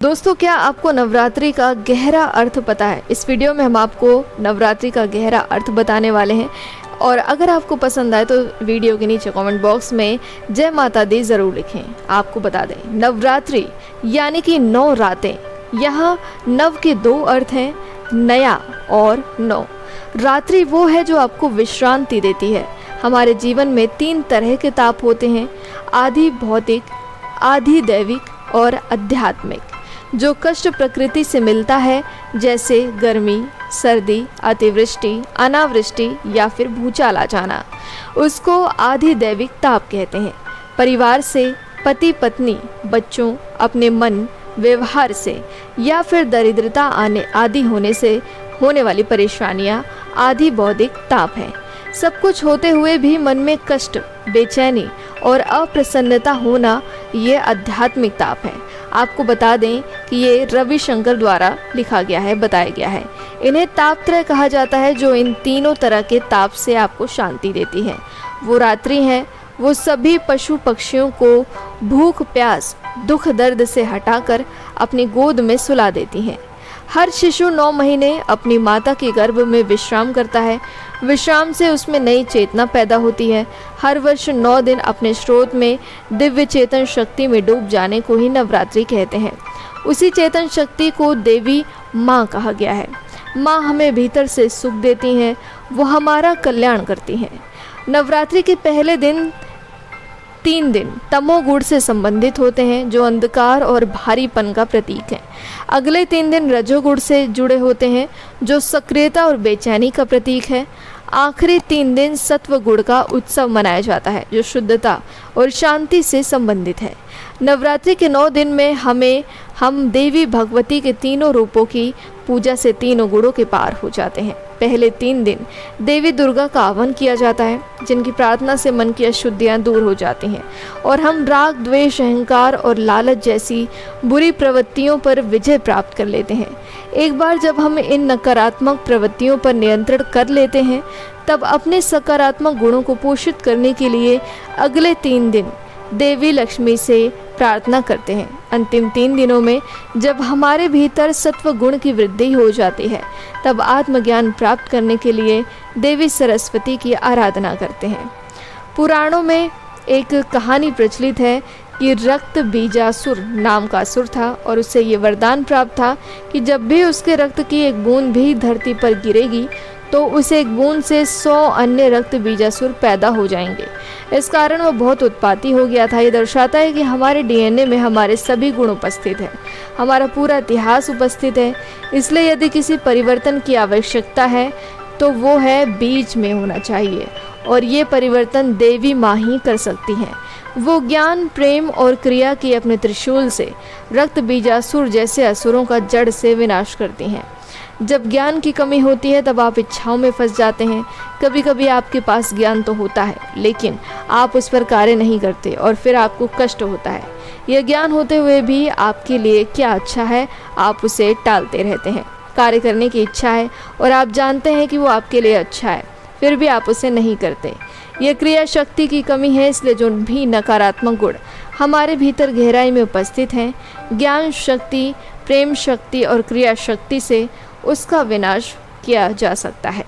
दोस्तों, क्या आपको नवरात्रि का गहरा अर्थ पता है? इस वीडियो में हम आपको नवरात्रि का गहरा अर्थ बताने वाले हैं। और अगर आपको पसंद आए तो वीडियो के नीचे कमेंट बॉक्स में जय माता दी ज़रूर लिखें। आपको बता दें, नवरात्रि यानी कि 9 रातें। यहाँ नव के 2 अर्थ हैं, नया और 9। रात्रि वो है जो आपको विश्रांति देती है। हमारे जीवन में 3 तरह के ताप होते हैं, आधि भौतिक, आधि दैविक और आध्यात्मिक। जो कष्ट प्रकृति से मिलता है, जैसे गर्मी, सर्दी, अतिवृष्टि, अनावृष्टि या फिर भूचाल आ जाना, उसको आधि दैविक ताप कहते हैं। परिवार से, पति पत्नी, बच्चों, अपने मन, व्यवहार से या फिर दरिद्रता आदि होने से होने वाली परेशानियां आधि बौद्धिक ताप है। सब कुछ होते हुए भी मन में कष्ट, बेचैनी और अप्रसन्नता होना, ये आध्यात्मिक ताप है। आपको बता दें कि ये रविशंकर द्वारा लिखा गया है, बताया गया है। इन्हें तापत्रय कहा जाता है, जो इन तीनों तरह के ताप से आपको शांति देती है। वो रात्रि है, वो सभी पशु पक्षियों को भूख प्यास, दुख दर्द से हटाकर अपनी गोद में सुला देती हैं। हर शिशु 9 महीने अपनी माता के गर्भ में विश्राम करता है। विश्राम से उसमें नई चेतना पैदा होती है। हर वर्ष 9 दिन अपने स्रोत में दिव्य चेतन शक्ति में डूब जाने को ही नवरात्रि कहते हैं। उसी चेतन शक्ति को देवी माँ कहा गया है। माँ हमें भीतर से सुख देती हैं, वो हमारा कल्याण करती हैं। नवरात्रि के पहले दिन 3 दिन तमोगुण से संबंधित होते हैं, जो अंधकार और भारीपन का प्रतीक है। अगले 3 दिन रजोगुण से जुड़े होते हैं, जो सक्रियता और बेचैनी का प्रतीक है। आखिरी 3 दिन सत्व गुण का उत्सव मनाया जाता है, जो शुद्धता और शांति से संबंधित है। नवरात्रि के 9 दिन में हम देवी भगवती के तीनों रूपों की पूजा से तीनों गुणों के पार हो जाते हैं। पहले 3 दिन देवी दुर्गा का आह्वान किया जाता है, जिनकी प्रार्थना से मन की अशुद्धियाँ दूर हो जाती हैं और हम राग, द्वेष, अहंकार और लालच जैसी बुरी प्रवृत्तियों पर विजय प्राप्त कर लेते हैं। एक बार जब हम इन नकारात्मक प्रवृत्तियों पर नियंत्रण कर लेते हैं, तब अपने सकारात्मक गुणों को पोषित करने के लिए अगले 3 दिन देवी लक्ष्मी से प्रार्थना करते हैं। अंतिम 3 दिनों में जब हमारे भीतर सत्व गुण की वृद्धि हो जाती है, तब आत्मज्ञान प्राप्त करने के लिए देवी सरस्वती की आराधना करते हैं। पुराणों में एक कहानी प्रचलित है कि रक्त बीजासुर नाम का असुर था और उसे ये वरदान प्राप्त था कि जब भी उसके रक्त की एक बूंद भी धरती पर गिरेगी, तो उसे एक बूंद से 100 अन्य रक्त बीजासुर पैदा हो जाएंगे। इस कारण वह बहुत उत्पाती हो गया था। ये दर्शाता है कि हमारे डीएनए में हमारे सभी गुण उपस्थित हैं, हमारा पूरा इतिहास उपस्थित है। इसलिए यदि किसी परिवर्तन की आवश्यकता है तो वो है बीज में होना चाहिए, और ये परिवर्तन देवी माँ ही कर सकती हैं। वो ज्ञान, प्रेम और क्रिया की अपने त्रिशूल से रक्त बीजासुर जैसे असुरों का जड़ से विनाश करती हैं। जब ज्ञान की कमी होती है, तब आप इच्छाओं में फंस जाते हैं। कभी कभी आपके पास ज्ञान तो होता है, लेकिन आप उस पर कार्य नहीं करते और फिर आपको कष्ट होता है। यह ज्ञान होते हुए भी आपके लिए क्या अच्छा है, आप उसे टालते रहते हैं। कार्य करने की इच्छा है और आप जानते हैं कि वो आपके लिए अच्छा है, फिर भी आप उसे नहीं करते। यह क्रिया शक्ति की कमी है। इसलिए जो भी नकारात्मक गुण हमारे भीतर गहराई में उपस्थित हैं, ज्ञान शक्ति, प्रेम शक्ति और क्रिया शक्ति से उसका विनाश किया जा सकता है।